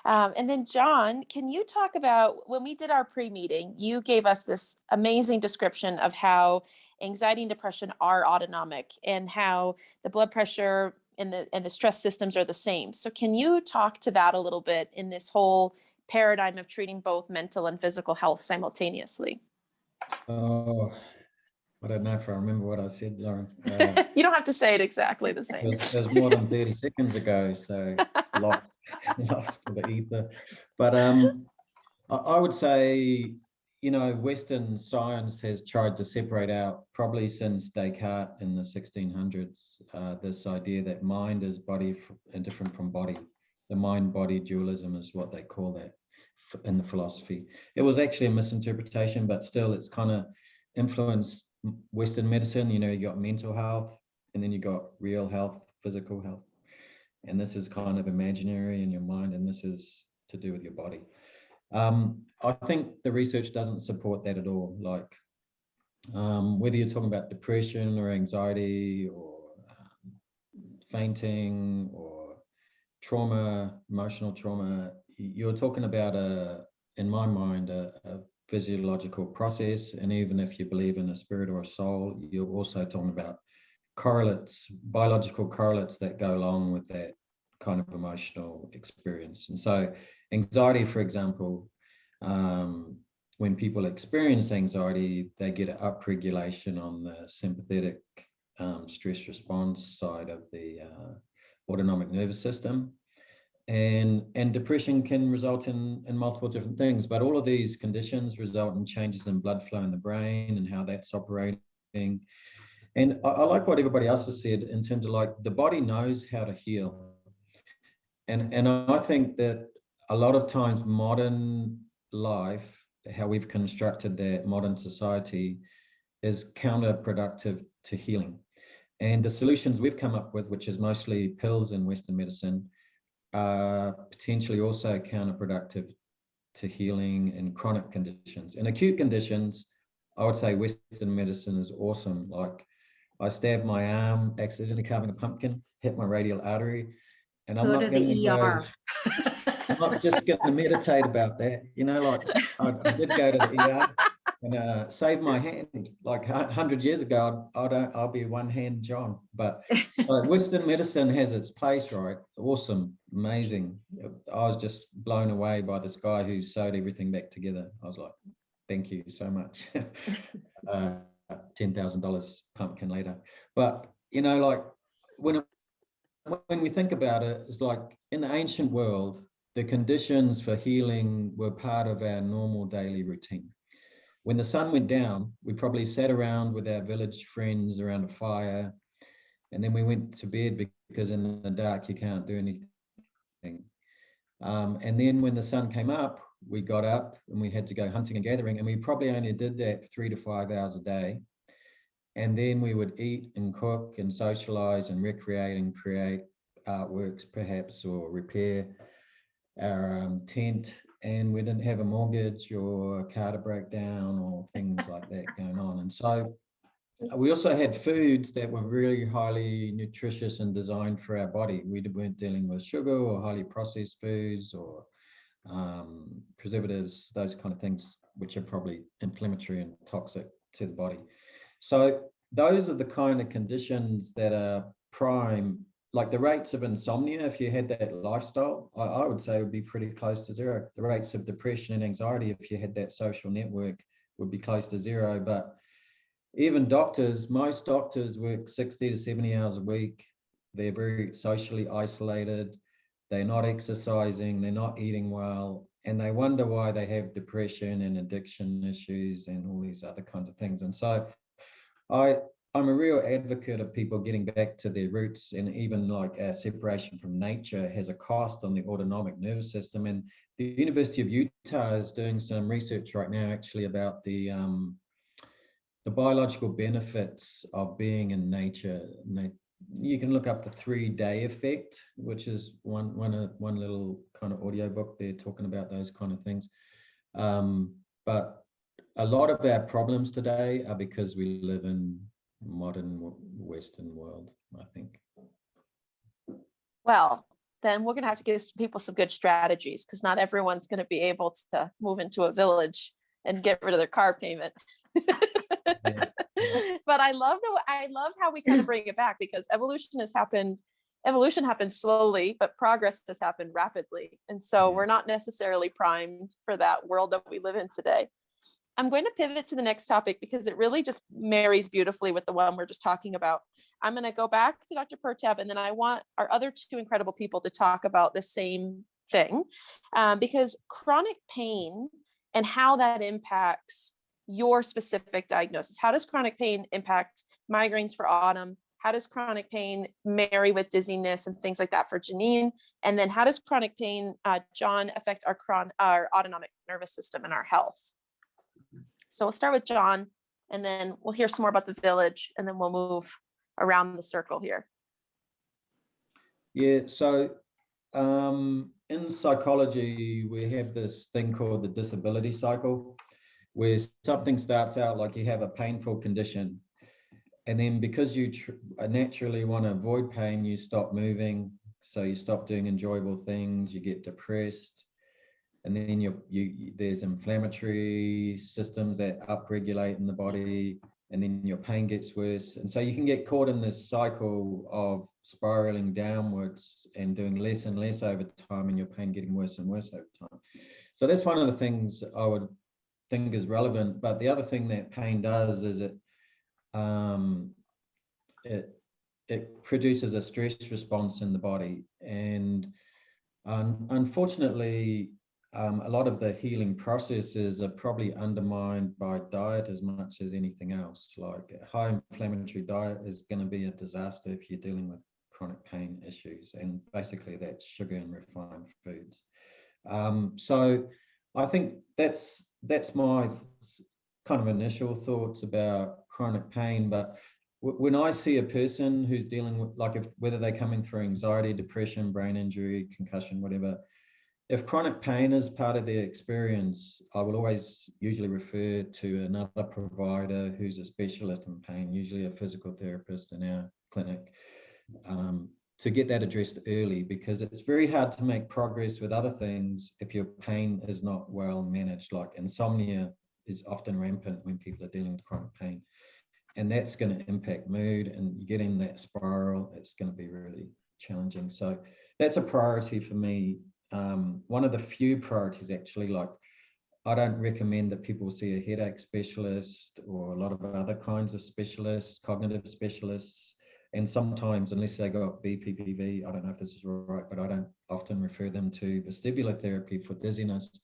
And then John, can you talk about, when we did our pre-meeting, you gave us this amazing description of how anxiety and depression are autonomic and how the blood pressure and the stress systems are the same. So can you talk to that a little bit in this whole paradigm of treating both mental and physical health simultaneously? Oh, I don't know if I remember what I said, Lauren. You don't have to say it exactly the same. It was more than 30 seconds ago, so it's lost to the ether. But I would say, you know, Western science has tried to separate out, probably since Descartes in the 1600s, this idea that mind is body and different from body. The mind-body dualism is what they call that in the philosophy. It was actually a misinterpretation, but still it's kind of influenced Western medicine. You know, you got mental health, and then you got real health, physical health. And this is kind of imaginary in your mind, and this is to do with your body. I think the research doesn't support that at all. Like, whether you're talking about depression or anxiety or fainting or trauma, emotional trauma, you're talking about in my mind, a physiological process. And even if you believe in a spirit or a soul, you're also talking about correlates, biological correlates that go along with that kind of emotional experience. And so anxiety, for example, when people experience anxiety, they get an upregulation on the sympathetic stress response side of the autonomic nervous system. And depression can result in multiple different things, but all of these conditions result in changes in blood flow in the brain and how that's operating. And I like what everybody else has said in terms of, like, the body knows how to heal. And I think that a lot of times modern life, how we've constructed that modern society, is counterproductive to healing. And the solutions we've come up with, which is mostly pills in Western medicine, are potentially also counterproductive to healing in chronic conditions. In acute conditions, I would say Western medicine is awesome. Like, I stabbed my arm accidentally carving a pumpkin, hit my radial artery, and I'm not going to go. I'm not just going to meditate about that. You know, like, I did go to the ER and save my hand. Like 100 years ago, I'll be one hand John. But Western medicine has its place, right? Awesome, amazing. I was just blown away by this guy who sewed everything back together. I was like, thank you so much. $10,000 pumpkin later. But, you know, like, when we think about it, it's like in the ancient world, the conditions for healing were part of our normal daily routine. When the sun went down, we probably sat around with our village friends around a fire, and then we went to bed because in the dark you can't do anything. And then when the sun came up, we got up and we had to go hunting and gathering, and we probably only did that for 3 to 5 hours a day. And then we would eat and cook and socialize and recreate and create artworks, perhaps, or repair our tent. And we didn't have a mortgage or a car to break down or things like that going on. And so we also had foods that were really highly nutritious and designed for our body. We weren't dealing with sugar or highly processed foods or preservatives, those kind of things, which are probably inflammatory and toxic to the body. So those are the kind of conditions that are prime. Like, the rates of insomnia, if you had that lifestyle, I would say would be pretty close to zero. The rates of depression and anxiety, if you had that social network, would be close to zero. But even doctors, most doctors work 60 to 70 hours a week. They're very socially isolated. They're not exercising. They're not eating well. And they wonder why they have depression and addiction issues and all these other kinds of things. And so I'm a real advocate of people getting back to their roots, and even like our separation from nature has a cost on the autonomic nervous system. And the University of Utah is doing some research right now actually about the biological benefits of being in nature. And you can look up the 3-day effect, which is one little kind of audio book there talking about those kind of things. But a lot of our problems today are because we live in modern Western world, I think. Well, then we're going to have to give people some good strategies, because not everyone's going to be able to move into a village and get rid of their car payment. Yeah. But I love how we kind of bring it back, because evolution happens slowly, but progress has happened rapidly. And so we're not necessarily primed for that world that we live in today. I'm going to pivot to the next topic because it really just marries beautifully with the one we're just talking about. I'm going to go back to Dr. Pertab, and then I want our other two incredible people to talk about the same thing, because chronic pain and how that impacts your specific diagnosis. How does chronic pain impact migraines for Autumn? How does chronic pain marry with dizziness and things like that for Janine? And then how does chronic pain, John, affect our autonomic nervous system and our health? So we'll start with John, and then we'll hear some more about the village, and then we'll move around the circle here. Yeah, so in psychology, we have this thing called the disability cycle, where something starts out like you have a painful condition, and then because you naturally want to avoid pain, you stop moving, so you stop doing enjoyable things, you get depressed, and then there's inflammatory systems that upregulate in the body, and then your pain gets worse. And so you can get caught in this cycle of spiraling downwards and doing less and less over time, and your pain getting worse and worse over time. So that's one of the things I would think is relevant. But the other thing that pain does is it produces a stress response in the body. And unfortunately, a lot of the healing processes are probably undermined by diet as much as anything else. Like a high inflammatory diet is going to be a disaster if you're dealing with chronic pain issues, and basically that's sugar and refined foods. So I think that's my kind of initial thoughts about chronic pain. But when I see a person who's dealing with, whether they're coming through anxiety, depression, brain injury, concussion, whatever, if chronic pain is part of their experience, I will always usually refer to another provider who's a specialist in pain, usually a physical therapist in our clinic, to get that addressed early, because it's very hard to make progress with other things if your pain is not well managed. Like insomnia is often rampant when people are dealing with chronic pain, and that's going to impact mood, and you get in that spiral, it's going to be really challenging. So that's a priority for me. One of the few priorities, actually. Like, I don't recommend that people see a headache specialist or a lot of other kinds of specialists, cognitive specialists. And sometimes, unless they got BPPV, I don't know if this is right, but I don't often refer them to vestibular therapy for dizziness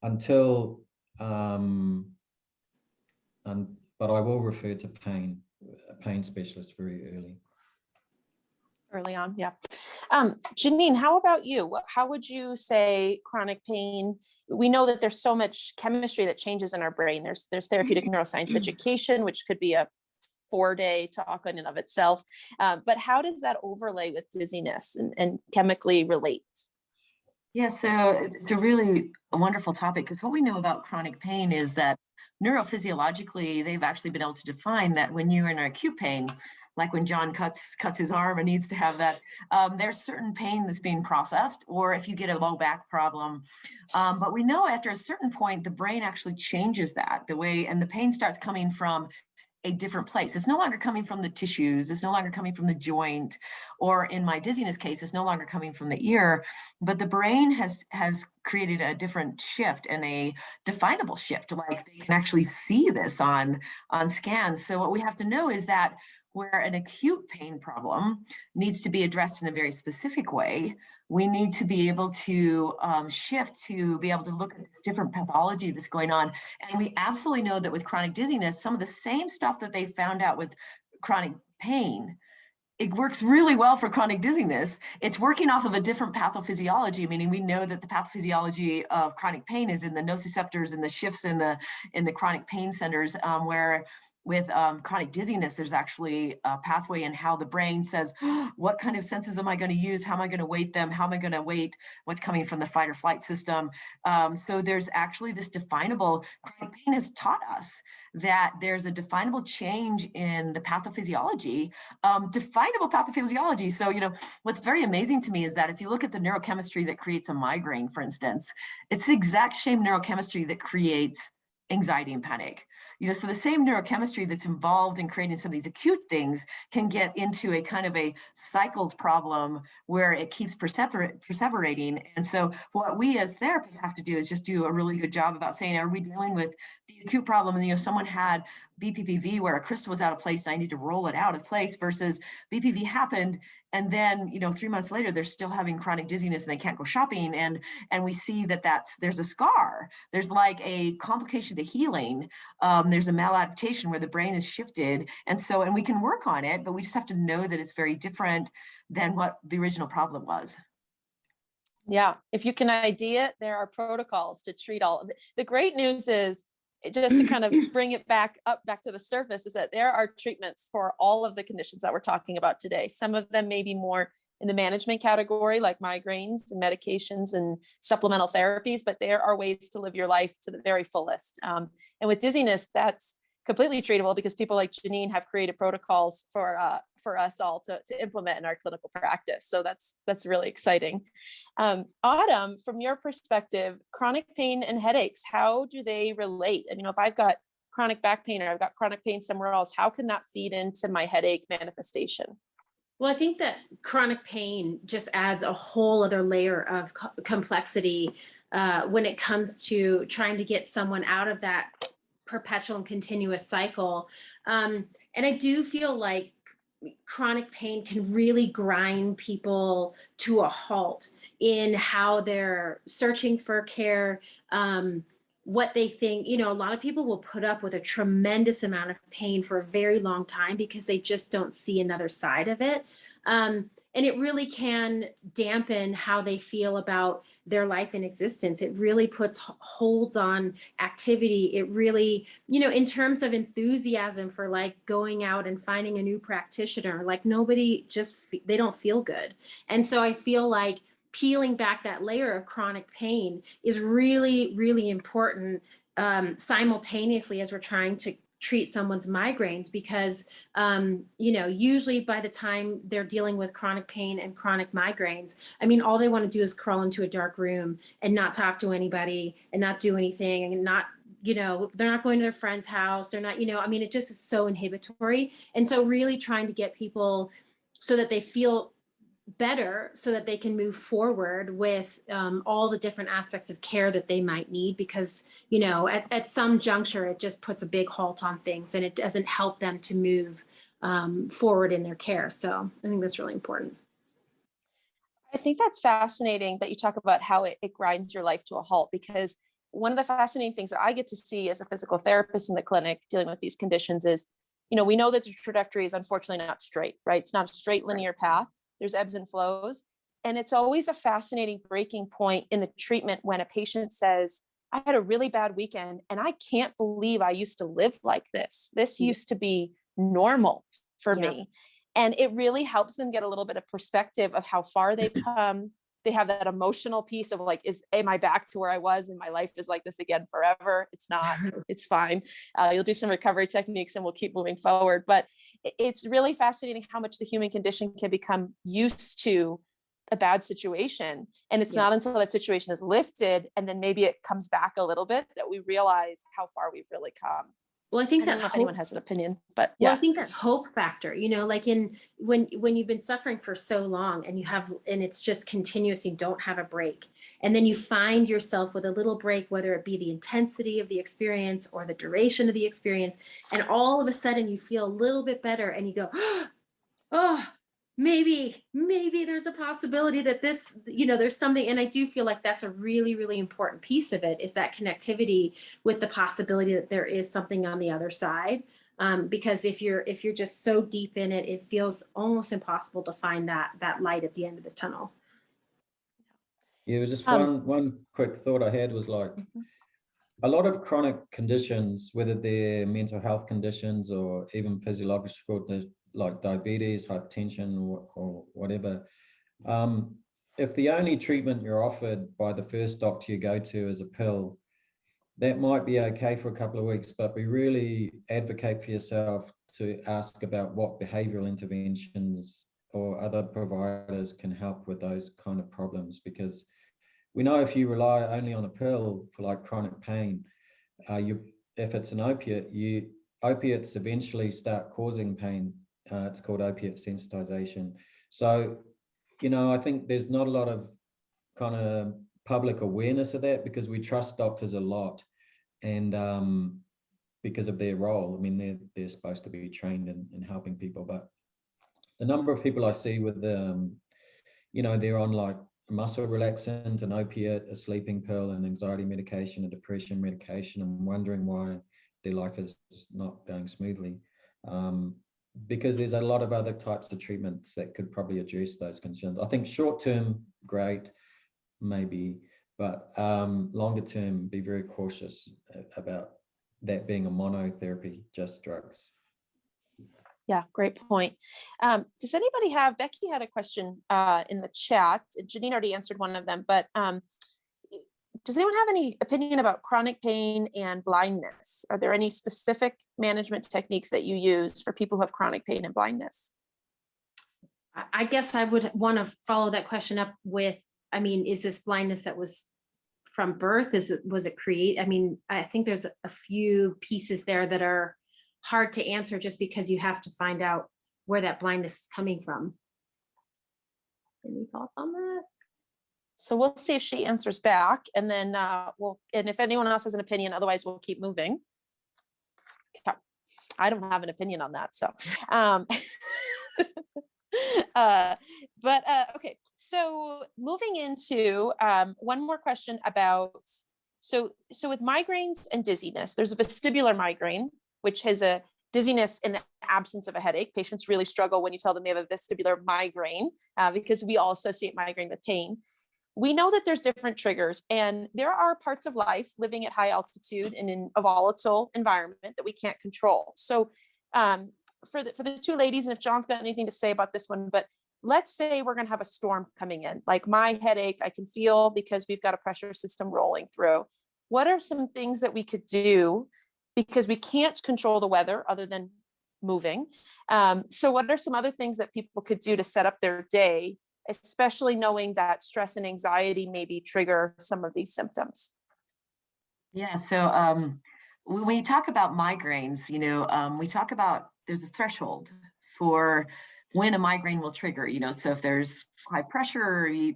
until, but I will refer to a pain specialist very early. Early on, yeah. Janine, how about you? How would you say chronic pain? We know that there's so much chemistry that changes in our brain. There's therapeutic neuroscience education, which could be a 4-day talk in and of itself. But how does that overlay with dizziness and chemically relate? Yeah, so it's a really wonderful topic, because what we know about chronic pain is that neurophysiologically, they've actually been able to define that when you're in acute pain, like when John cuts his arm and needs to have that, there's certain pain that's being processed, or if you get a low back problem. But we know after a certain point, the brain actually changes that, and the pain starts coming from a different place. It's no longer coming from the tissues. It's no longer coming from the joint, or in my dizziness case, it's no longer coming from the ear, but the brain has created a different shift, and a definable shift. Like, they can actually see this on scans. So what we have to know is that where an acute pain problem needs to be addressed in a very specific way, we need to be able to shift to be able to look at this different pathology that's going on. And we absolutely know that with chronic dizziness, some of the same stuff that they found out with chronic pain, it works really well for chronic dizziness. It's working off of a different pathophysiology, meaning we know that the pathophysiology of chronic pain is in the nociceptors and the shifts in the chronic pain centers, where with chronic dizziness, there's actually a pathway in how the brain says, what kind of senses am I going to use? How am I going to weight them? How am I going to weight what's coming from the fight or flight system? So there's actually this definable, chronic pain has taught us that there's a definable change in the pathophysiology, definable pathophysiology. So, what's very amazing to me is that if you look at the neurochemistry that creates a migraine, for instance, it's the exact same neurochemistry that creates anxiety and panic. So the same neurochemistry that's involved in creating some of these acute things can get into a kind of a cycled problem where it keeps perseverating. And so what we as therapists have to do is just do a really good job about saying, are we dealing with the acute problem? And, someone had BPPV where a crystal was out of place and I need to roll it out of place, versus BPV happened. And then, 3 months later, they're still having chronic dizziness and they can't go shopping. And we see that there's a scar. There's like a complication to healing. There's a maladaptation where the brain is shifted. And we can work on it, but we just have to know that it's very different than what the original problem was. Yeah. If you can ID it, there are protocols to treat all of it. The great news is, just to kind of bring it back to the surface, is that there are treatments for all of the conditions that we're talking about today. Some of them may be more in the management category, like migraines and medications and supplemental therapies, but there are ways to live your life to the very fullest. And with dizziness, that's completely treatable because people like Janine have created protocols for us all to implement in our clinical practice. So that's really exciting. Autumn, from your perspective, chronic pain and headaches, how do they relate? I mean, if I've got chronic back pain or I've got chronic pain somewhere else, how can that feed into my headache manifestation? Well, I think that chronic pain just adds a whole other layer of complexity when it comes to trying to get someone out of that perpetual and continuous cycle. And I do feel like chronic pain can really grind people to a halt in how they're searching for care, what they think. A lot of people will put up with a tremendous amount of pain for a very long time because they just don't see another side of it. And it really can dampen how they feel about their life and existence. It really puts holds on activity. It really, in terms of enthusiasm for like going out and finding a new practitioner, like nobody they don't feel good. And so I feel like peeling back that layer of chronic pain is really, really important simultaneously as we're trying to treat someone's migraines, because, usually by the time they're dealing with chronic pain and chronic migraines, I mean, all they want to do is crawl into a dark room and not talk to anybody and not do anything and not, they're not going to their friend's house. They're not, it just is so inhibitory. And so really trying to get people so that they feel better so that they can move forward with all the different aspects of care that they might need, because at some juncture it just puts a big halt on things and it doesn't help them to move forward in their care. So I think that's really important. I think that's fascinating that you talk about how it grinds your life to a halt, because one of the fascinating things that I get to see as a physical therapist in the clinic dealing with these conditions is, we know that the trajectory is unfortunately not straight, right? It's not a straight linear path. There's ebbs and flows. And it's always a fascinating breaking point in the treatment when a patient says, I had a really bad weekend and I can't believe I used to live like this. This used to be normal for me. And it really helps them get a little bit of perspective of how far they've come. They have that emotional piece of like, am I back to where I was and my life is like this again forever? It's not, it's fine. You'll do some recovery techniques and we'll keep moving forward. But it's really fascinating how much the human condition can become used to a bad situation. And it's not until that situation is lifted and then maybe it comes back a little bit that we realize how far we've really come. Well, I think I don't know if anyone has an opinion, but Well, I think that hope factor, like when you've been suffering for so long and it's just continuous, you don't have a break. And then you find yourself with a little break, whether it be the intensity of the experience or the duration of the experience. And all of a sudden you feel a little bit better and you go, oh, maybe there's a possibility that this, there's something. And I do feel like that's a really, really important piece of it, is that connectivity with the possibility that there is something on the other side. Because if you're just so deep in it, it feels almost impossible to find that light at the end of the tunnel. Yeah, just one quick thought I had was like, a lot of chronic conditions, whether they're mental health conditions or even physiological, like diabetes, hypertension, or whatever, if the only treatment you're offered by the first doctor you go to is a pill, that might be okay for a couple of weeks, but we really advocate for yourself to ask about what behavioral interventions or other providers can help with those kind of problems, because we know if you rely only on a pill for like chronic pain, if it's an opiate, opiates eventually start causing pain. It's called opiate sensitization. So, I think there's not a lot of kind of public awareness of that, because we trust doctors a lot, and because of their role. I mean, they're supposed to be trained in helping people, but the number of people I see with they're on like a muscle relaxant, an opiate, a sleeping pill, an anxiety medication, a depression medication, and wondering why their life is not going smoothly. Because there's a lot of other types of treatments that could probably address those concerns. I think short term, great, maybe, but longer term, be very cautious about that being a monotherapy, just drugs. Yeah, great point. Does anybody have, Becky had a question in the chat. Janine already answered one of them, but does anyone have any opinion about chronic pain and blindness? Are there any specific management techniques that you use for people who have chronic pain and blindness? I guess I would want to follow that question up with, I mean, is this blindness that was from birth? Was it create? I mean, I think there's a few pieces there that are hard to answer, just because you have to find out where that blindness is coming from. Any thoughts on that? So we'll see if she answers back, and then and if anyone else has an opinion, otherwise we'll keep moving. Okay. I don't have an opinion on that, so. Okay, so moving into one more question about, so with migraines and dizziness, there's a vestibular migraine, which has a dizziness in the absence of a headache. Patients really struggle when you tell them they have a vestibular migraine, because we all associate migraine with pain. We know that there's different triggers, and there are parts of life living at high altitude and in a volatile environment that we can't control. So for the two ladies, and if John's got anything to say about this one, but let's say we're going to have a storm coming in, like my headache, I can feel because we've got a pressure system rolling through. What are some things that we could do, because we can't control the weather other than moving? So what are some other things that people could do to set up their day, especially knowing that stress and anxiety maybe trigger some of these symptoms? Yeah, so when we talk about migraines, we talk about there's a threshold for when a migraine will trigger, so if there's high pressure or you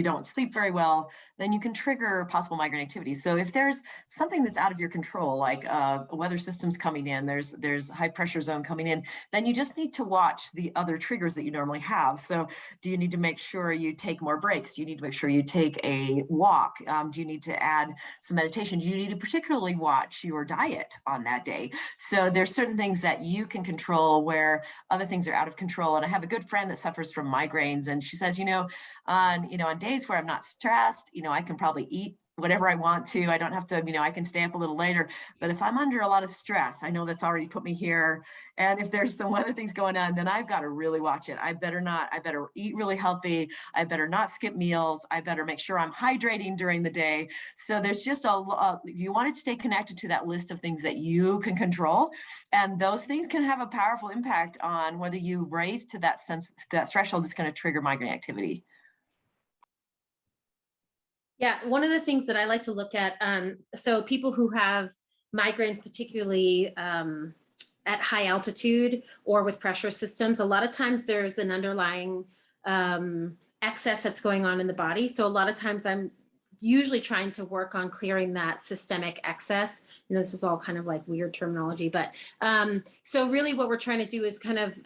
don't sleep very well, then you can trigger possible migraine activity. So if there's something that's out of your control, like a weather system's coming in, there's high pressure zone coming in, then you just need to watch the other triggers that you normally have. So do you need to make sure you take more breaks? Do you need to make sure you take a walk? Do you need to add some meditation? Do you need to particularly watch your diet on that day? So there's certain things that you can control where other things are out of control. And I have a good friend that suffers from migraines, and she says, on days where I'm not stressed, I can probably eat whatever I want to. I don't have to, I can stay up a little later. But if I'm under a lot of stress, I know that's already put me here. And if there's some other things going on, then I've got to really watch it. I better eat really healthy. I better not skip meals. I better make sure I'm hydrating during the day. So there's just you want to stay connected to that list of things that you can control. And those things can have a powerful impact on whether you raise to that threshold that's going to trigger migraine activity. Yeah, one of the things that I like to look at, so people who have migraines, particularly at high altitude or with pressure systems, a lot of times there's an underlying excess that's going on in the body. So a lot of times I'm usually trying to work on clearing that systemic excess. And this is all kind of like weird terminology, but so really what we're trying to do is kind of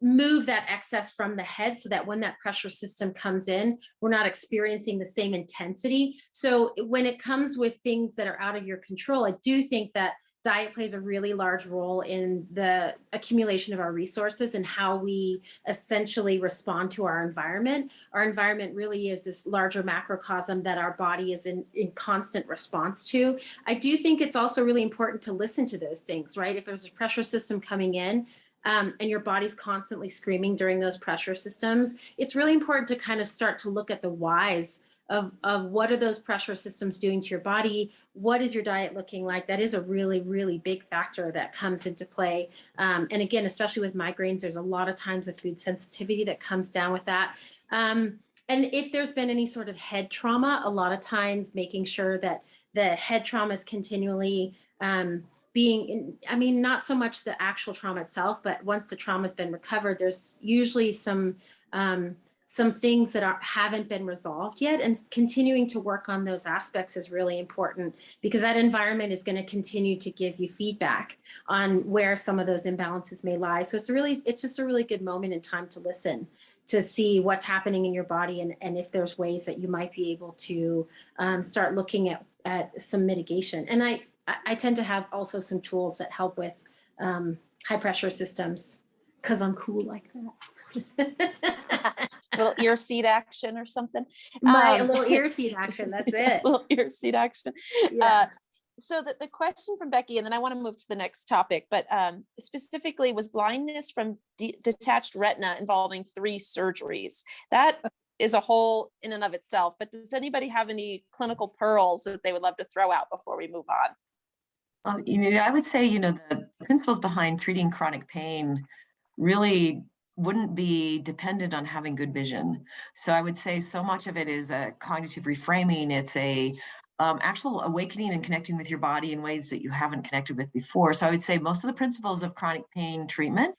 move that excess from the head so that when that pressure system comes in, we're not experiencing the same intensity. So when it comes with things that are out of your control, I do think that diet plays a really large role in the accumulation of our resources and how we essentially respond to our environment. Our environment really is this larger macrocosm that our body is in constant response to. I do think it's also really important to listen to those things, right? If there's a pressure system coming in, and your body's constantly screaming during those pressure systems, it's really important to kind of start to look at the whys of what are those pressure systems doing to your body? What is your diet looking like? That is a really, really big factor that comes into play. And again, especially with migraines, there's a lot of times of food sensitivity that comes down with that. And if there's been any sort of head trauma, a lot of times making sure that the head trauma is continually I mean, not so much the actual trauma itself, but once the trauma has been recovered, there's usually some things that haven't been resolved yet, and continuing to work on those aspects is really important, because that environment is going to continue to give you feedback on where some of those imbalances may lie. So it's just a really good moment in time to listen, to see what's happening in your body, and if there's ways that you might be able to start looking at some mitigation. And I tend to have also some tools that help with high pressure systems, because I'm cool like that. Little ear seed action or something. A little ear seed action, that's it. Little ear seed action. Yeah. So the question from Becky, and then I want to move to the next topic, but specifically, was blindness from detached retina involving 3 surgeries? That is a whole in and of itself, but does anybody have any clinical pearls that they would love to throw out before we move on? I would say, the principles behind treating chronic pain really wouldn't be dependent on having good vision. So I would say so much of it is a cognitive reframing. It's a actual awakening and connecting with your body in ways that you haven't connected with before. So I would say most of the principles of chronic pain treatment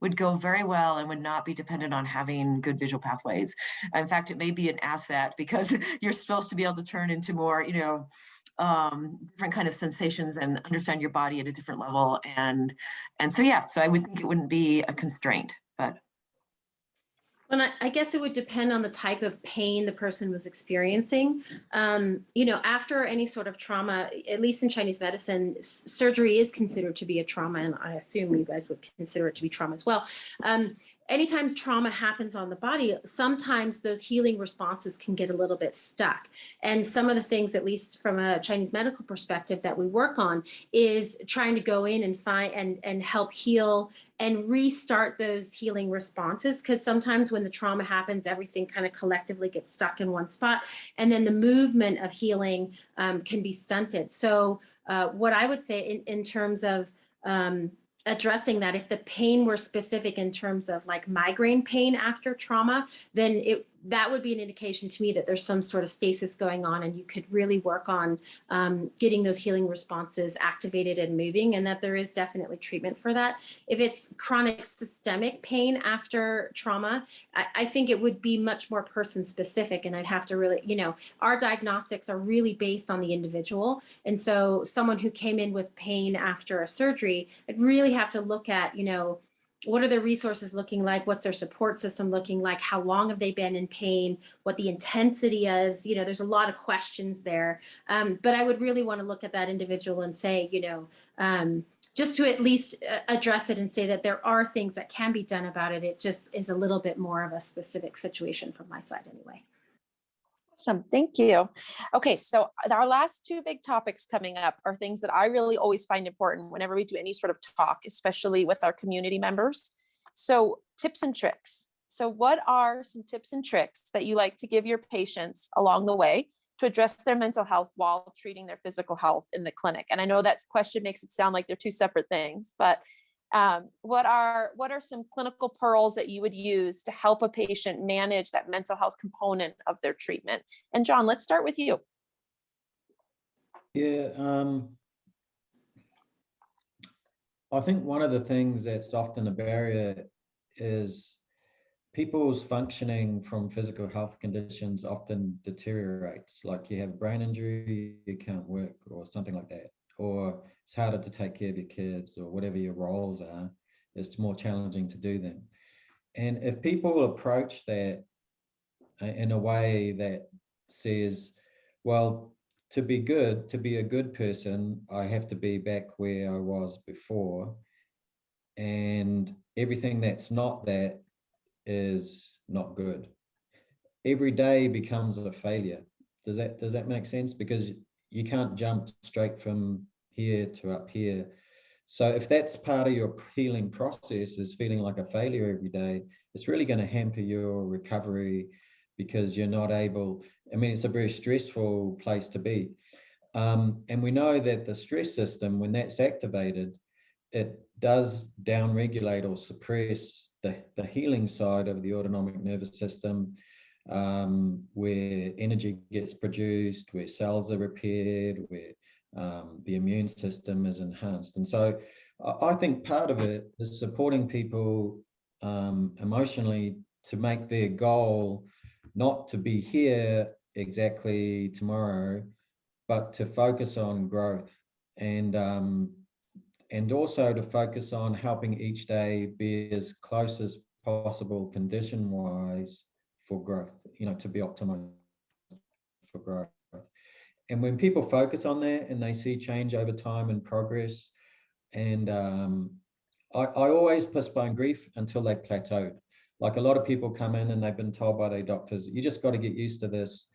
would go very well and would not be dependent on having good visual pathways. In fact, it may be an asset, because you're supposed to be able to turn into more, different kind of sensations and understand your body at a different level. And so, yeah, so I would think it wouldn't be a constraint, but. Well, I guess it would depend on the type of pain the person was experiencing. After any sort of trauma, at least in Chinese medicine, surgery is considered to be a trauma, and I assume you guys would consider it to be trauma as well. Anytime trauma happens on the body, sometimes those healing responses can get a little bit stuck. And some of the things, at least from a Chinese medical perspective, that we work on is trying to go in and find and help heal and restart those healing responses. Because sometimes when the trauma happens, everything kind of collectively gets stuck in one spot, and then the movement of healing can be stunted. So what I would say in terms of addressing that, if the pain were specific in terms of like migraine pain after trauma, then that would be an indication to me that there's some sort of stasis going on, and you could really work on getting those healing responses activated and moving, and that there is definitely treatment for that. If it's chronic systemic pain after trauma, I think it would be much more person specific, and I'd have to really, our diagnostics are really based on the individual. And so someone who came in with pain after a surgery, I'd really have to look at, what are their resources looking like? What's their support system looking like? How long have they been in pain? What the intensity is? There's a lot of questions there. But I would really want to look at that individual and say, just to at least address it and say that there are things that can be done about it. It just is a little bit more of a specific situation from my side anyway. Awesome. Thank you. Okay. So our last 2 big topics coming up are things that I really always find important whenever we do any sort of talk, especially with our community members. So tips and tricks. So what are some tips and tricks that you like to give your patients along the way to address their mental health while treating their physical health in the clinic? And I know that question makes it sound like they're 2 separate things, but what are some clinical pearls that you would use to help a patient manage that mental health component of their treatment? And John, let's start with you. Yeah, I think one of the things that's often a barrier is people's functioning from physical health conditions often deteriorates. Like you have a brain injury, you can't work or something like that. Or it's harder to take care of your kids, or whatever your roles are, it's more challenging to do them. And if people approach that in a way that says, well, to be good, to be a good person, I have to be back where I was before. And everything that's not that is not good. Every day becomes a failure. Does that make sense? Because you can't jump straight from here to up here. So if that's part of your healing process, is feeling like a failure every day, it's really going to hamper your recovery, because you're not able, I mean, it's a very stressful place to be. And we know that the stress system, when that's activated, it does downregulate or suppress the healing side of the autonomic nervous system, where energy gets produced, where cells are repaired, where the immune system is enhanced. And so I think part of it is supporting people emotionally to make their goal not to be here exactly tomorrow, but to focus on growth, and also to focus on helping each day be as close as possible condition-wise for growth, to be optimized for growth. And when people focus on that and they see change over time and progress, and I always postpone grief until they plateaued. Like, a lot of people come in and they've been told by their doctors, you just got to get used to this.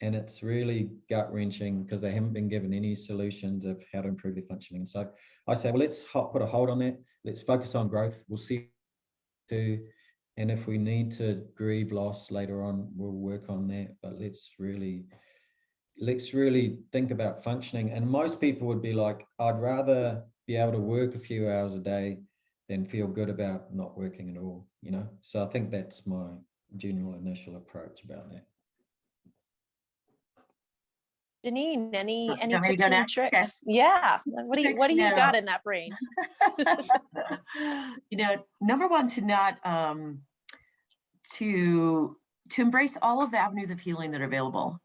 And it's really gut-wrenching because they haven't been given any solutions of how to improve their functioning. So I say, well, let's put a hold on that. Let's focus on growth. We'll see too. And if we need to grieve loss later on, we'll work on that. But let's really think about functioning. And most people would be like, I'd rather be able to work a few hours a day than feel good about not working at all, So I think that's my general initial approach about that. Janine, any Want me to tips go and next? tricks? Okay. Yeah. What do you No. got in that brain? Number one, to not to embrace all of the avenues of healing that are available.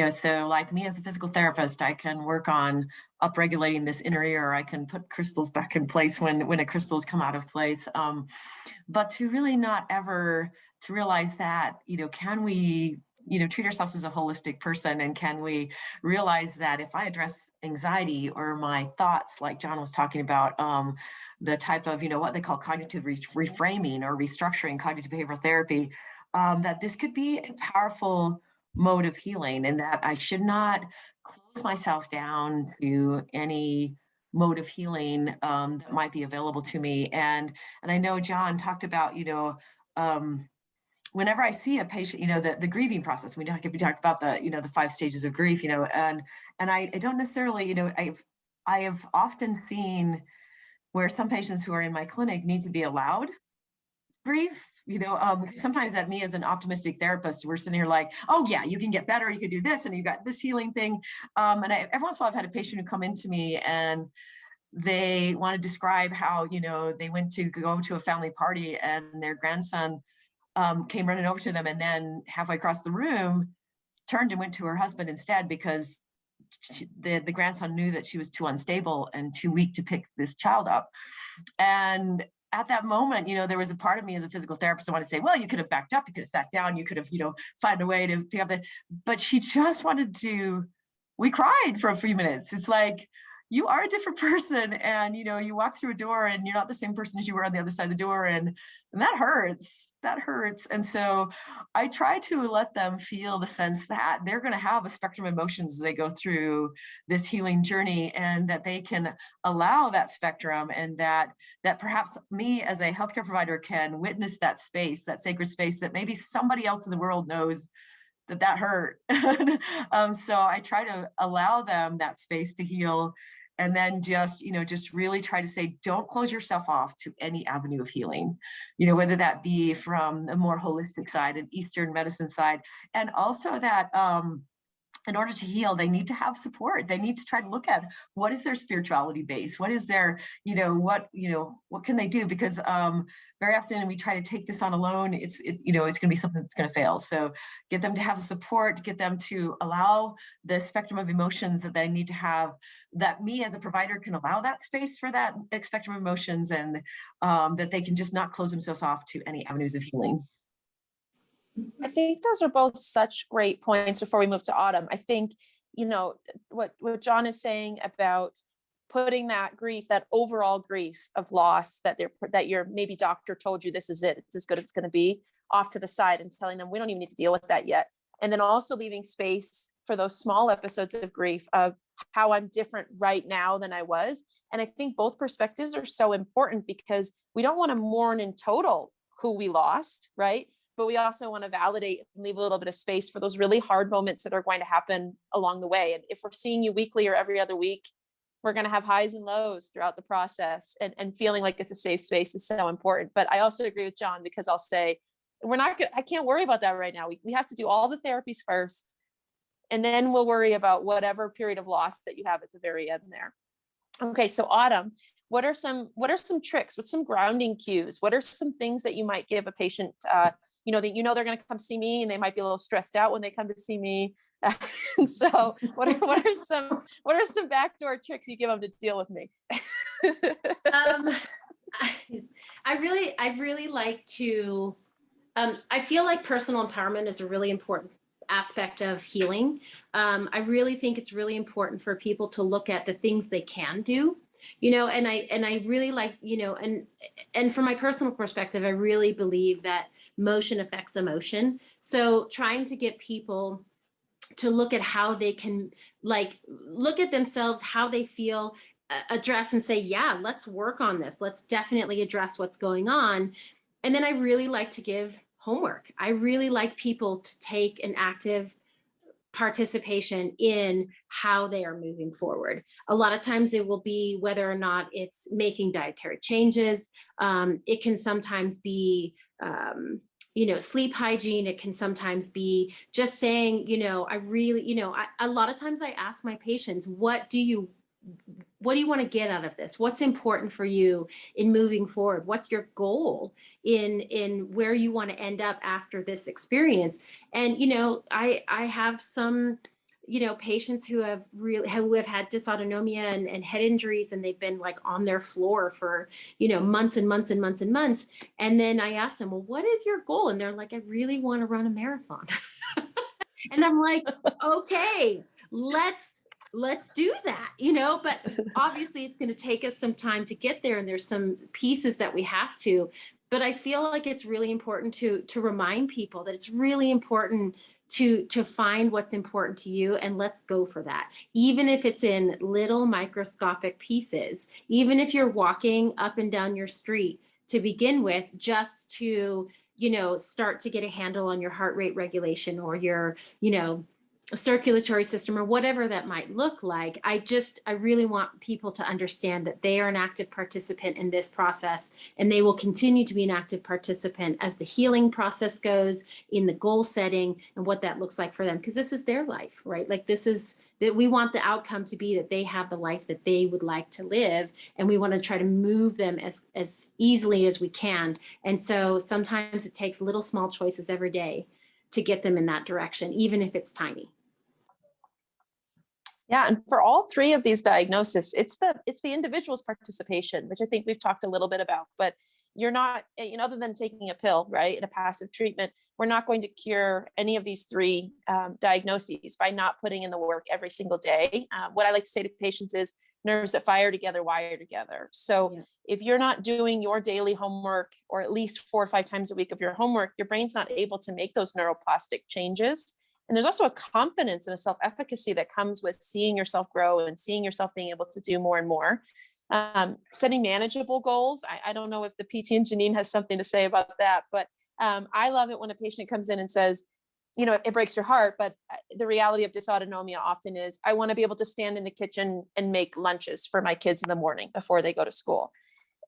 So like me as a physical therapist, I can work on upregulating this inner ear. I can put crystals back in place when a crystal's come out of place. But to really not ever to realize that, can we, treat ourselves as a holistic person, and can we realize that if I address anxiety or my thoughts, like John was talking about, the type of, what they call cognitive reframing or restructuring, cognitive behavioral therapy, that this could be a powerful mode of healing, and that I should not close myself down to any mode of healing that might be available to me. And I know John talked about, whenever I see a patient, the grieving process, we talk about the 5 stages of grief, and I don't necessarily, I have often seen where some patients who are in my clinic need to be allowed grief. Sometimes at me as an optimistic therapist, we're sitting here like, oh yeah, you can get better, you can do this, and you got this healing thing. And every once in a while I've had a patient who come into me and they want to describe how, they went to go to a family party and their grandson came running over to them, and then halfway across the room turned and went to her husband instead, because the grandson knew that she was too unstable and too weak to pick this child up. And at that moment, there was a part of me as a physical therapist, I want to say, well, you could have backed up, you could have sat down, you could have, find a way to pick up but she just wanted to, we cried for a few minutes. It's like, you are a different person, and, you walk through a door and you're not the same person as you were on the other side of the door. And that hurts. And so I try to let them feel the sense that they're going to have a spectrum of emotions as they go through this healing journey, and that they can allow that spectrum, and that perhaps me as a healthcare provider can witness that space, that sacred space that maybe somebody else in the world knows that hurt. So I try to allow them that space to heal. And then just really try to say, don't close yourself off to any avenue of healing, whether that be from a more holistic side, an Eastern medicine side, and also that in order to heal, they need to have support. They need to try to look at what is their spirituality base, what is their, what can they do? Because very often we try to take this on alone. It's going to be something that's going to fail. So get them to have support, get them to allow the spectrum of emotions that they need to have, that me as a provider can allow that space for that spectrum of emotions, and that they can just not close themselves off to any avenues of healing. I think those are both such great points before we move to Autumn. I think you know, what John is saying about putting that grief, that overall grief of loss that your maybe doctor told you this is it, it's as good as it's going to be, off to the side, and telling them we don't even need to deal with that yet. And then also leaving space for those small episodes of grief of how I'm different right now than I was. And I think both perspectives are so important, because we don't want to mourn in total who we lost, right? But we also want to validate and leave a little bit of space for those really hard moments that are going to happen along the way. And if we're seeing you weekly or every other week, we're going to have highs and lows throughout the process, and feeling like it's a safe space is so important. But I also agree with John, because I'll say, I can't worry about that right now. We have to do all the therapies first, and then we'll worry about whatever period of loss that you have at the very end there. Okay. So Autumn, what are some tricks? What's some grounding cues? What are some things that you might give a patient, that they're going to come see me, and they might be a little stressed out when they come to see me. And so what are some backdoor tricks you give them to deal with me? I really like to, I feel like personal empowerment is a really important aspect of healing. I really think it's really important for people to look at the things they can do, and I really like, and from my personal perspective, I really believe that motion affects emotion. So trying to get people to look at how they can look at themselves, how they feel, address and say, yeah, let's work on this. Let's definitely address what's going on. And then I really like to give homework. I really like people to take an active participation in how they are moving forward. A lot of times it will be whether or not it's making dietary changes. It can sometimes be, sleep hygiene. It can sometimes be just saying, I really, a lot of times I ask my patients, what do you want to get out of this? What's important for you in moving forward? What's your goal in where you want to end up after this experience? And, I have some, patients who have had dysautonomia and head injuries, and they've been like on their floor for, months and months and months and months. And then I ask them, well, what is your goal? And they're like, I really want to run a marathon. And I'm like, okay, let's do that, but obviously it's going to take us some time to get there. And there's some pieces that we have to, but I feel like it's really important to remind people that it's really important to find what's important to you, and let's go for that. Even if it's in little microscopic pieces, even if you're walking up and down your street to begin with, just to, start to get a handle on your heart rate regulation or your, circulatory system or whatever that might look like. I really want people to understand that they are an active participant in this process, and they will continue to be an active participant as the healing process goes, in the goal setting and what that looks like for them, because this is their life, right? Like this is that we want the outcome to be that they have the life that they would like to live, and we want to try to move them as easily as we can. And so sometimes it takes little small choices every day to get them in that direction, even if it's tiny. Yeah, and for all three of these diagnoses, it's the individual's participation, which I think we've talked a little bit about. But you're not, other than taking a pill, right, in a passive treatment, we're not going to cure any of these three diagnoses by not putting in the work every single day. What I like to say to patients is, nerves that fire together wire together. So if you're not doing your daily homework, or at least 4 or 5 times a week of your homework, your brain's not able to make those neuroplastic changes. And there's also a confidence and a self-efficacy that comes with seeing yourself grow and seeing yourself being able to do more and more. Setting manageable goals. I don't know if the PT and Janine has something to say about that, but I love it when a patient comes in and says, it breaks your heart, but the reality of dysautonomia often is, I want to be able to stand in the kitchen and make lunches for my kids in the morning before they go to school.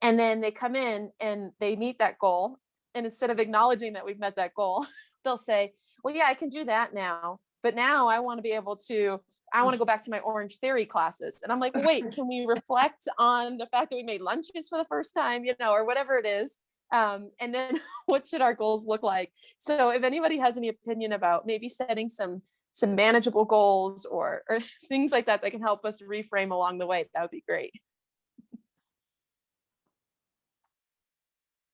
And then they come in and they meet that goal. And instead of acknowledging that we've met that goal, they'll say, well, yeah, I can do that now, but now I want to go back to my Orange Theory classes. And I'm like, well, wait, can we reflect on the fact that we made lunches for the first time, or whatever it is? And then what should our goals look like? So if anybody has any opinion about maybe setting some manageable goals or things like that can help us reframe along the way, that would be great.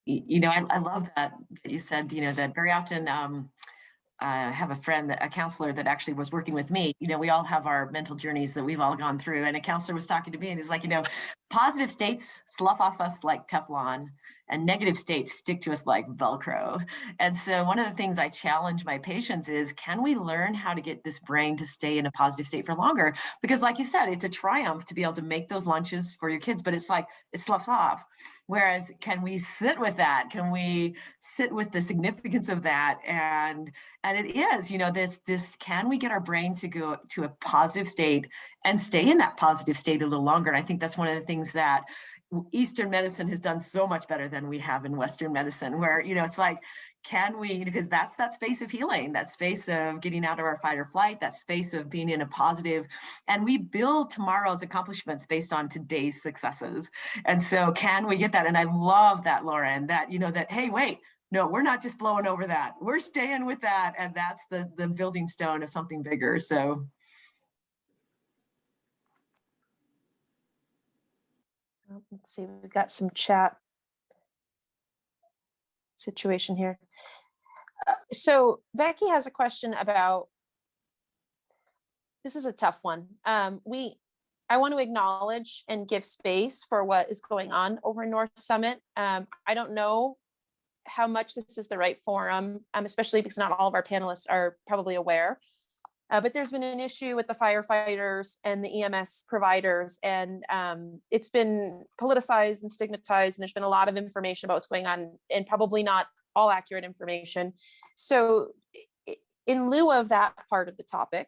I love that you said, that very often have a friend, a counselor that actually was working with me. You know, we all have our mental journeys that we've all gone through. And a counselor was talking to me and he's like, you know, positive states slough off us like Teflon and negative states stick to us like Velcro. And so one of the things I challenge my patients is, can we learn how to get this brain to stay in a positive state for longer? Because like you said, it's a triumph to be able to make those lunches for your kids, but it's like, it sloughs off. Whereas can we sit with that? Can we sit with the significance of that? And it is, you know, this, can we get our brain to go to a positive state and stay in that positive state a little longer? And I think that's one of the things that Eastern medicine has done so much better than we have in Western medicine, where, you know, it's like, can we, because that's that space of healing, that space of getting out of our fight or flight, that space of being in a positive, and we build tomorrow's accomplishments based on today's successes. And so can we get that? And I love that, Lauren, that, you know, that, hey, wait, no, we're not just blowing over that. We're staying with that. And that's the building stone of something bigger. So. Let's see, we've got some chat situation here. So Becky has a question about, this is a tough one. I want to acknowledge and give space for what is going on over in North Summit. I don't know how much this is the right forum, especially because not all of our panelists are probably aware. But there's been an issue with the firefighters and the EMS providers, and it's been politicized and stigmatized, and there's been a lot of information about what's going on, and probably not all accurate information. So in lieu of that part of the topic,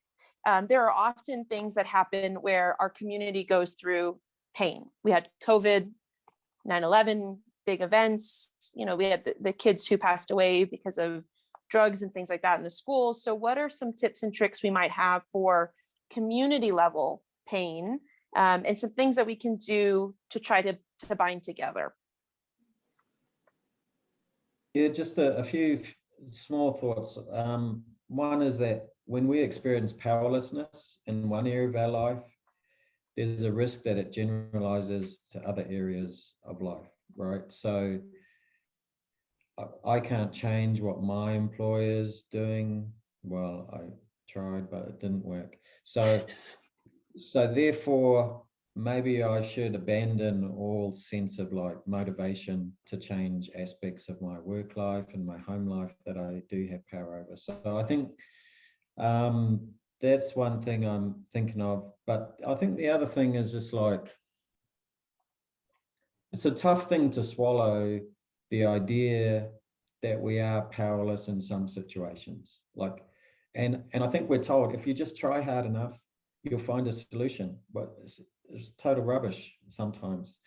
there are often things that happen where our community goes through pain. We had COVID, 9/11, big events, you know, we had the kids who passed away because of drugs and things like that in the schools. So what are some tips and tricks we might have for community level pain, and some things that we can do to try to bind together? Yeah, just a few small thoughts. One is that when we experience powerlessness in one area of our life, there's a risk that it generalizes to other areas of life, right? So I can't change what my employer's doing. Well, I tried, but it didn't work. So therefore, maybe I should abandon all sense of like motivation to change aspects of my work life and my home life that I do have power over. So I think that's one thing I'm thinking of. But I think the other thing is just like, it's a tough thing to swallow, the idea that we are powerless in some situations. Like, and I think we're told if you just try hard enough, you'll find a solution, but it's total rubbish sometimes.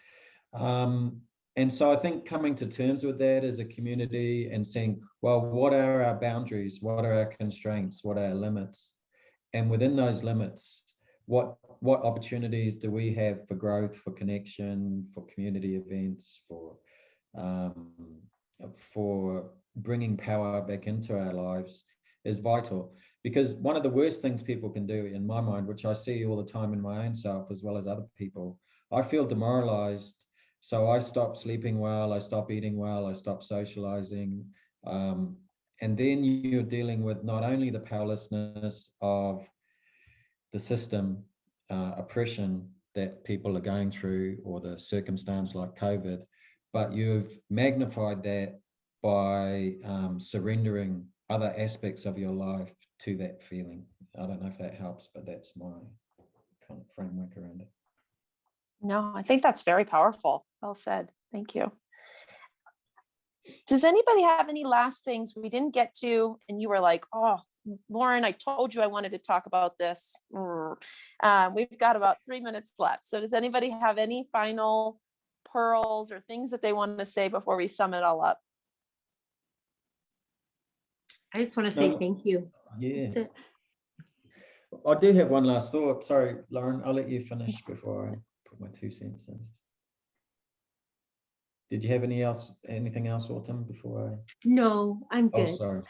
And so I think coming to terms with that as a community and saying, well, what are our boundaries? What are our constraints? What are our limits? And within those limits, what opportunities do we have for growth, for connection, for community events, for bringing power back into our lives is vital. Because one of the worst things people can do, in my mind, which I see all the time in my own self as well as other people, I feel demoralized. So I stop sleeping well, I stop eating well, I stop socializing. And then you're dealing with not only the powerlessness of the system, oppression that people are going through, or the circumstance like COVID, but you've magnified that by surrendering other aspects of your life to that feeling. I don't know if that helps, but that's my kind of framework around it. No, I think that's very powerful. Well said. Thank you. Does anybody have any last things we didn't get to and you were like, oh, Lauren, I told you I wanted to talk about this. We've got about 3 minutes left. So does anybody have any final pearls or things that they want to say before we sum it all up? I just want to say thank you. Yeah. That's it. I do have one last thought. Sorry, Lauren, I'll let you finish before I put my 2 cents in. Did you have anything else, Autumn, before I? No, I'm good. Oh, sorry.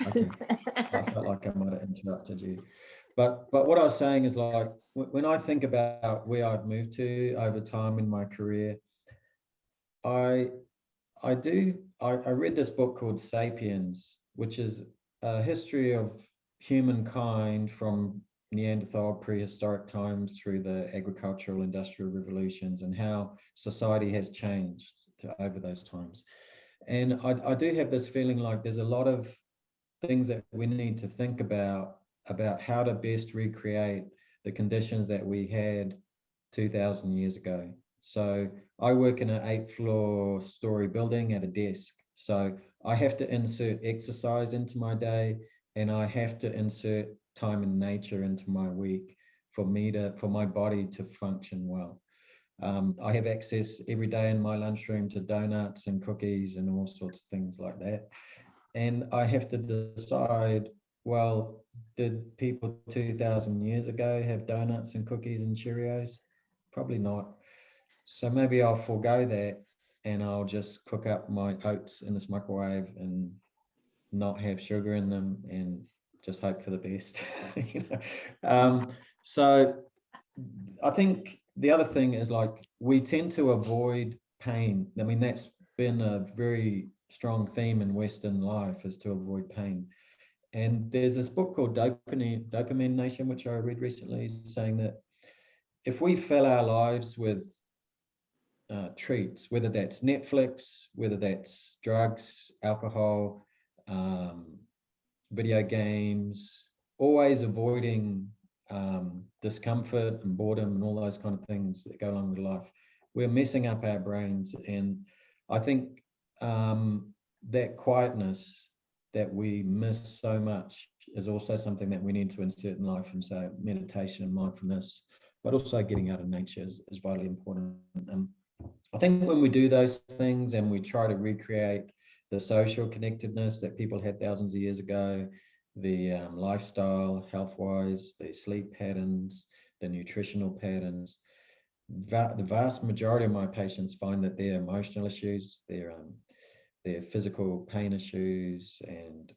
Okay. I felt like I might have interrupted you. But what I was saying is, like, when I think about where I've moved to over time in my career, I read this book called Sapiens, which is a history of humankind from Neanderthal prehistoric times through the agricultural industrial revolutions, and how society has changed over those times. And I do have this feeling like there's a lot of things that we need to think about how to best recreate the conditions that we had 2,000 years ago. So I work in an 8th-floor story building at a desk. So I have to insert exercise into my day, and I have to insert time in nature into my week for my body to function well. I have access every day in my lunchroom to donuts and cookies and all sorts of things like that. And I have to decide, well, did people 2,000 years ago have donuts and cookies and Cheerios? Probably not. So maybe I'll forego that, and I'll just cook up my oats in this microwave and not have sugar in them and just hope for the best. So I think the other thing is, like, we tend to avoid pain. I mean, that's been a very strong theme in Western life, is to avoid pain. And there's this book called Dopamine Nation, which I read recently, saying that if we fill our lives with treats, whether that's Netflix, whether that's drugs, alcohol, video games, always avoiding discomfort and boredom and all those kind of things that go along with life, we're messing up our brains. And I think that quietness that we miss so much is also something that we need to insert in life. And so meditation and mindfulness, but also getting out of nature is vitally important. I think when we do those things and we try to recreate the social connectedness that people had thousands of years ago, the lifestyle, health-wise, the sleep patterns, the nutritional patterns, the vast majority of my patients find that their emotional issues, their physical pain issues, and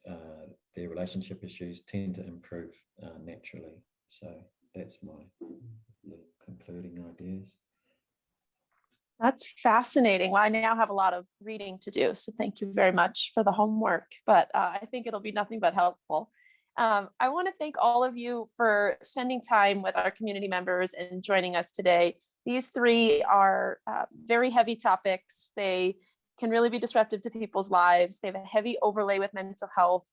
their relationship issues tend to improve naturally. So that's my little concluding ideas. That's fascinating. Well, I now have a lot of reading to do, so thank you very much for the homework, but I think it'll be nothing but helpful. I want to thank all of you for spending time with our community members and joining us today. These three are very heavy topics. They can really be disruptive to people's lives. They have a heavy overlay with mental health,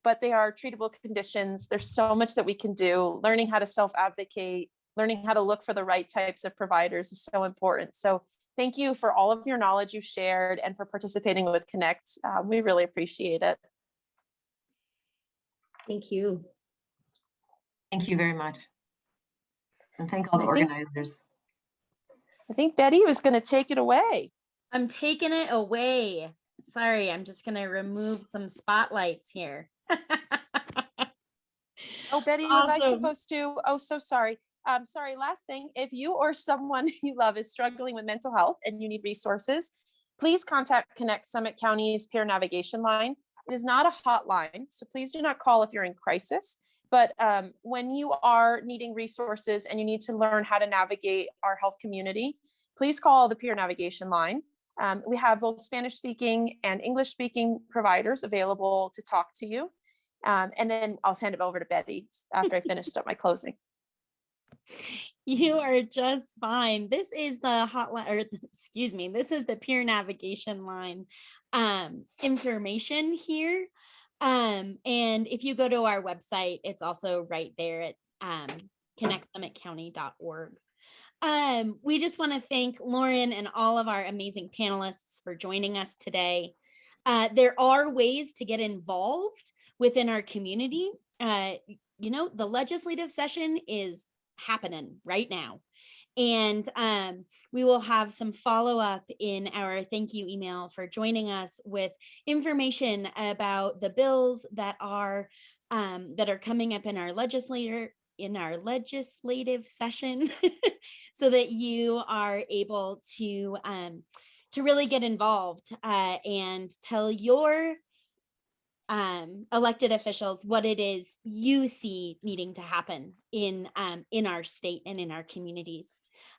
but they are treatable conditions. There's so much that we can do. Learning how to self-advocate, learning how to look for the right types of providers is so important. So thank you for all of your knowledge you've shared and for participating with Connect. We really appreciate it. Thank you. Thank you very much. And thank all the organizers. I think Betty was going to take it away. I'm taking it away. Sorry, I'm just going to remove some spotlights here. Oh, Betty, was I Awesome. supposed to? Oh, so sorry. Sorry, last thing. If you or someone you love is struggling with mental health and you need resources, please contact Connect Summit County's peer navigation line. It is not a hotline, so please do not call if you're in crisis. But when you are needing resources and you need to learn how to navigate our health community, please call the peer navigation line. We have both Spanish speaking and English speaking providers available to talk to you. And then I'll hand it over to Betty after I finished up my closing. You are just fine. This is the hotline, or excuse me, this is the peer navigation line information here. And if you go to our website, it's also right there at connectsummitcounty.org. We just want to thank Lauren and all of our amazing panelists for joining us today. There are ways to get involved within our community. You know, the legislative session is happening right now. And we will have some follow-up in our thank you email for joining us with information about the bills that are coming up in our legislative session so that you are able to really get involved and tell your elected officials what it is you see needing to happen in our state and in our communities.